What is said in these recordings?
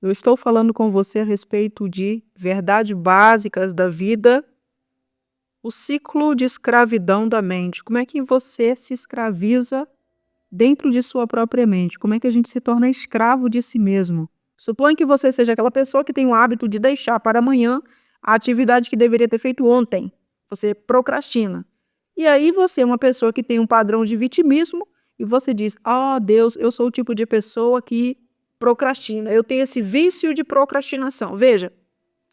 Eu estou falando com você a respeito de verdades básicas da vida, o ciclo de escravidão da mente. Como é que você se escraviza dentro de sua própria mente? Como é que a gente se torna escravo de si mesmo? Suponha que você seja aquela pessoa que tem o hábito de deixar para amanhã a atividade que deveria ter feito ontem. Você procrastina. E aí você é uma pessoa que tem um padrão de vitimismo e você diz: "Ah, Deus, eu sou o tipo de pessoa que procrastina. Eu tenho esse vício de procrastinação." Veja,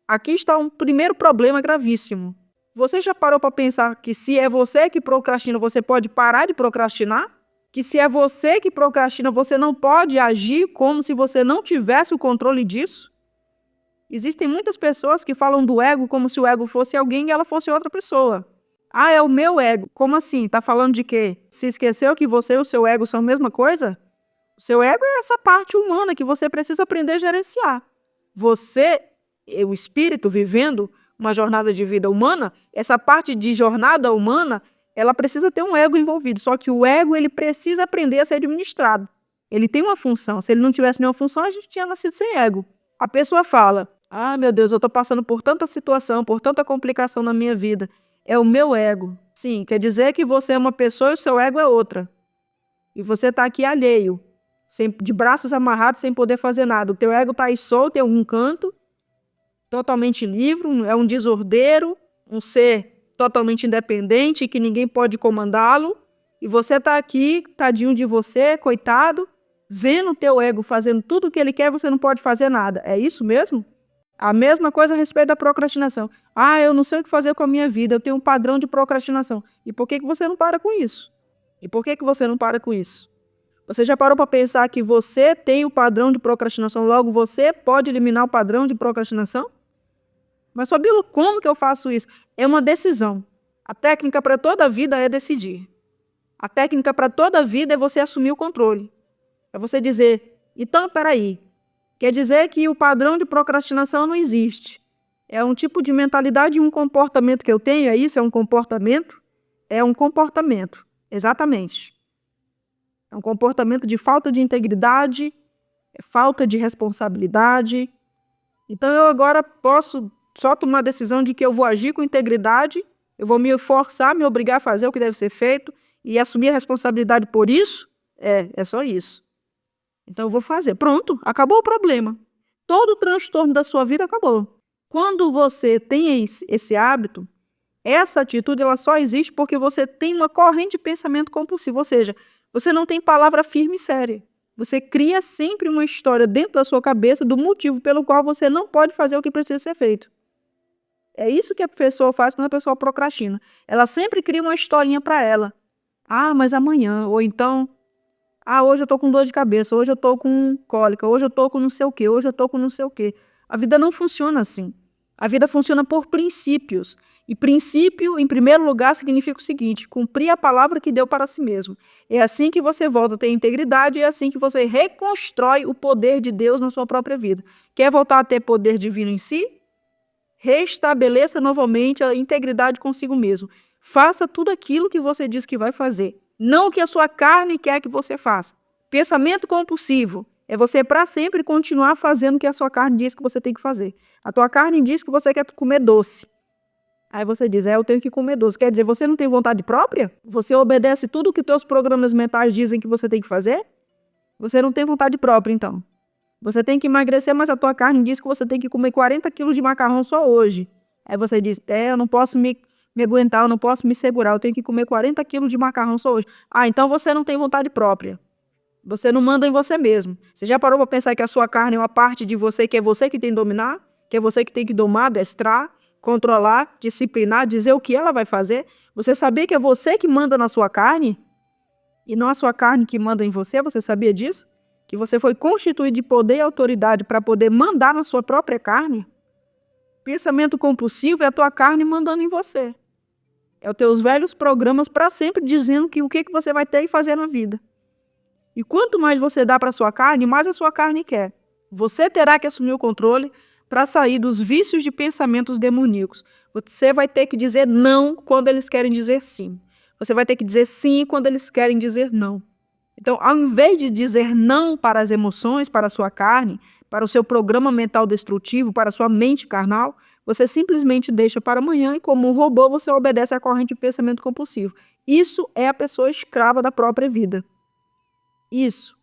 aqui está um primeiro problema gravíssimo. Você já parou para pensar que se é você que procrastina, você pode parar de procrastinar? Que se é você que procrastina, você não pode agir como se você não tivesse o controle disso? Existem muitas pessoas que falam do ego como se o ego fosse alguém e ela fosse outra pessoa. Ah, é o meu ego. Como assim? Tá falando de quê? Se esqueceu que você e o seu ego são a mesma coisa? O seu ego é essa parte humana que você precisa aprender a gerenciar. Você, o espírito vivendo uma jornada de vida humana, essa parte de jornada humana, ela precisa ter um ego envolvido. Só que o ego, ele precisa aprender a ser administrado. Ele tem uma função. Se ele não tivesse nenhuma função, a gente tinha nascido sem ego. A pessoa fala: "Ah, meu Deus, eu estou passando por tanta situação, por tanta complicação na minha vida. É o meu ego." Sim, quer dizer que você é uma pessoa e o seu ego é outra. E você está aqui alheio, de braços amarrados, sem poder fazer nada. O teu ego está aí solto em algum canto, totalmente livre, é um desordeiro, um ser totalmente independente, que ninguém pode comandá-lo. E você está aqui, tadinho de você, coitado, vendo o teu ego fazendo tudo o que ele quer, você não pode fazer nada. É isso mesmo? A mesma coisa a respeito da procrastinação. Ah, eu não sei o que fazer com a minha vida, eu tenho um padrão de procrastinação. E por que você não para com isso? E por que você não para com isso? Você já parou para pensar que você tem o padrão de procrastinação, logo você pode eliminar o padrão de procrastinação? Mas, Fabíola, como que eu faço isso? É uma decisão. A técnica para toda a vida é decidir. A técnica para toda a vida é você assumir o controle. É você dizer: "Então, peraí, quer dizer que o padrão de procrastinação não existe. É um tipo de mentalidade e um comportamento que eu tenho, é isso? É um comportamento? É um comportamento, exatamente. É um comportamento de falta de integridade, falta de responsabilidade. Então eu agora posso só tomar a decisão de que eu vou agir com integridade, eu vou me forçar, me obrigar a fazer o que deve ser feito e assumir a responsabilidade por isso? É só isso. Então eu vou fazer. Pronto, acabou o problema. Todo o transtorno da sua vida acabou. Quando você tem esse hábito, essa atitude ela só existe porque você tem uma corrente de pensamento compulsivo, ou seja, você não tem palavra firme e séria. Você cria sempre uma história dentro da sua cabeça do motivo pelo qual você não pode fazer o que precisa ser feito. É isso que a pessoa faz quando a pessoa procrastina. Ela sempre cria uma historinha para ela. Ah, mas amanhã, ou então, ah, hoje eu tô com dor de cabeça, hoje eu tô com cólica, hoje eu tô com não sei o quê, hoje eu tô com não sei o quê. A vida não funciona assim. A vida funciona por princípios. E princípio, em primeiro lugar, significa o seguinte: cumprir a palavra que deu para si mesmo. É assim que você volta a ter integridade, é assim que você reconstrói o poder de Deus na sua própria vida. Quer voltar a ter poder divino em si? Restabeleça novamente a integridade consigo mesmo. Faça tudo aquilo que você diz que vai fazer, não o que a sua carne quer que você faça. Pensamento compulsivo é você para sempre continuar fazendo o que a sua carne diz que você tem que fazer. A tua carne diz que você quer comer doce. Aí você diz: eu tenho que comer doce. Quer dizer, você não tem vontade própria? Você obedece tudo o que os teus programas mentais dizem que você tem que fazer? Você não tem vontade própria, então. Você tem que emagrecer, mas a tua carne diz que você tem que comer 40 quilos de macarrão só hoje. Aí você diz: eu não posso me aguentar, eu não posso me segurar, eu tenho que comer 40 quilos de macarrão só hoje. Ah, então você não tem vontade própria. Você não manda em você mesmo. Você já parou para pensar que a sua carne é uma parte de você que é você que tem que dominar? Que é você que tem que domar, adestrar, controlar, disciplinar, dizer o que ela vai fazer? Você sabia que é você que manda na sua carne? E não a sua carne que manda em você? Você sabia disso? Que você foi constituído de poder e autoridade para poder mandar na sua própria carne? Pensamento compulsivo é a tua carne mandando em você. É os teus velhos programas para sempre dizendo que o que você vai ter e fazer na vida. E quanto mais você dá para a sua carne, mais a sua carne quer. Você terá que assumir o controle para sair dos vícios de pensamentos demoníacos. Você vai ter que dizer não quando eles querem dizer sim. Você vai ter que dizer sim quando eles querem dizer não. Então, ao invés de dizer não para as emoções, para a sua carne, para o seu programa mental destrutivo, para a sua mente carnal, você simplesmente deixa para amanhã e, como um robô, você obedece à corrente de pensamento compulsivo. Isso é a pessoa escrava da própria vida. Isso.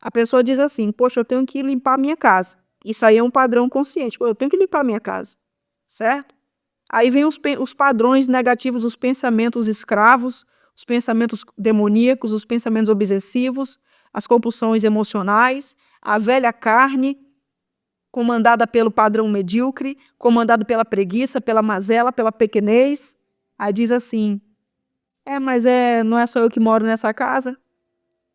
A pessoa diz assim, poxa, eu tenho que limpar a minha casa. Isso aí é um padrão consciente. Pô, eu tenho que limpar a minha casa, certo? Aí vem os padrões negativos, os pensamentos escravos, os pensamentos demoníacos, os pensamentos obsessivos, as compulsões emocionais, a velha carne, comandada pelo padrão medíocre, comandado pela preguiça, pela mazela, pela pequenez. Aí diz assim, mas não é só eu que moro nessa casa?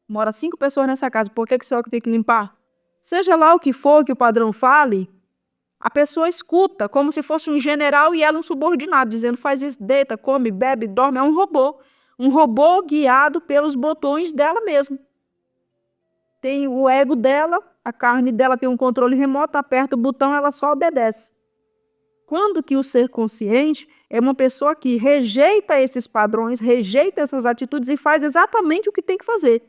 Mora 5 pessoas nessa casa, por que só eu tenho que limpar? Seja lá o que for que o padrão fale, a pessoa escuta como se fosse um general e ela um subordinado, dizendo faz isso, deita, come, bebe, dorme. É um robô guiado pelos botões dela mesma. Tem o ego dela, a carne dela tem um controle remoto, aperta o botão, ela só obedece. Quando que o ser consciente é uma pessoa que rejeita esses padrões, rejeita essas atitudes e faz exatamente o que tem que fazer.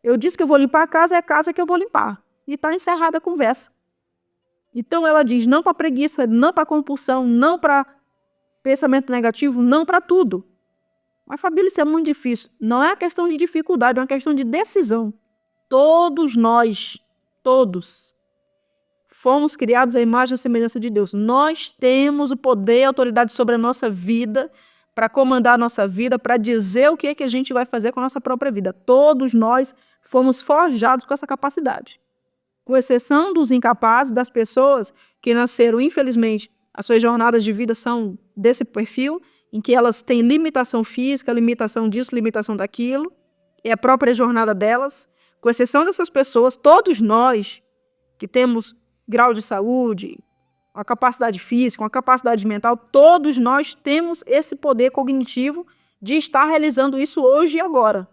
Eu disse que eu vou limpar a casa, é a casa que eu vou limpar. E está encerrada a conversa. Então ela diz não para preguiça, não para compulsão, não para pensamento negativo, não para tudo. Mas, Fabíola, isso é muito difícil. Não é uma questão de dificuldade, é uma questão de decisão. Todos nós, todos, fomos criados à imagem e semelhança de Deus. Nós temos o poder e a autoridade sobre a nossa vida, para comandar a nossa vida, para dizer o que é que a gente vai fazer com a nossa própria vida. Todos nós fomos forjados com essa capacidade. Com exceção dos incapazes, das pessoas que nasceram, infelizmente, as suas jornadas de vida são desse perfil, em que elas têm limitação física, limitação disso, limitação daquilo, é a própria jornada delas. Com exceção dessas pessoas, todos nós que temos grau de saúde, uma capacidade física, uma capacidade mental, todos nós temos esse poder cognitivo de estar realizando isso hoje e agora.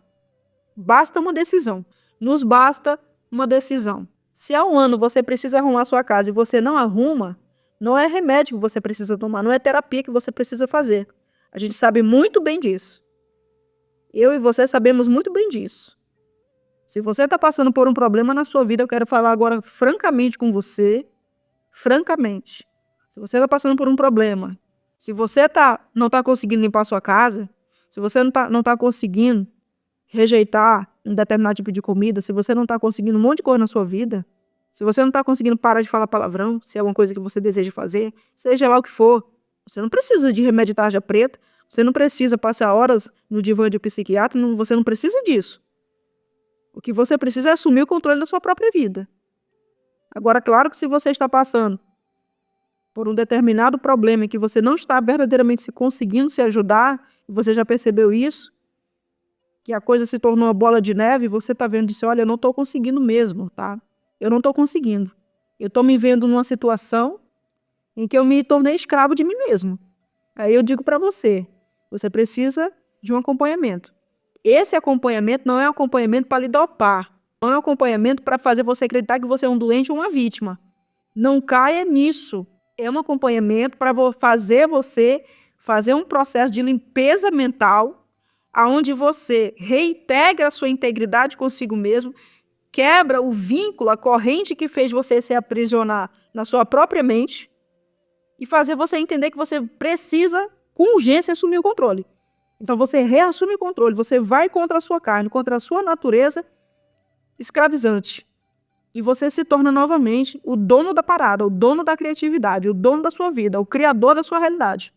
Basta uma decisão. Nos basta uma decisão. Se há um ano você precisa arrumar a sua casa e você não arruma, não é remédio que você precisa tomar, não é terapia que você precisa fazer. A gente sabe muito bem disso. Eu e você sabemos muito bem disso. Se você está passando por um problema na sua vida, eu quero falar agora francamente com você. Francamente. Se você está passando por um problema, se você não está conseguindo limpar a sua casa, se você não tá conseguindo rejeitar um determinado tipo de comida, se você não está conseguindo um monte de coisa na sua vida, se você não está conseguindo parar de falar palavrão, se é alguma coisa que você deseja fazer, seja lá o que for, você não precisa de remédio de tarja preta, você não precisa passar horas no divã de psiquiatra, você não precisa disso. O que você precisa é assumir o controle da sua própria vida. Agora, claro que se você está passando por um determinado problema em que você não está verdadeiramente conseguindo se ajudar, você já percebeu isso, que a coisa se tornou uma bola de neve, você está vendo isso, olha, eu não estou conseguindo mesmo, tá? Eu não estou conseguindo. Eu estou me vendo numa situação em que eu me tornei escravo de mim mesmo. Aí eu digo para você, você precisa de um acompanhamento. Esse acompanhamento não é um acompanhamento para lhe dopar, não é um acompanhamento para fazer você acreditar que você é um doente ou uma vítima. Não caia nisso. É um acompanhamento para fazer você fazer um processo de limpeza mental, aonde você reintegra a sua integridade consigo mesmo, quebra o vínculo, a corrente que fez você se aprisionar na sua própria mente e fazer você entender que você precisa, com urgência, assumir o controle. Então você reassume o controle, você vai contra a sua carne, contra a sua natureza escravizante. E você se torna novamente o dono da parada, o dono da criatividade, o dono da sua vida, o criador da sua realidade.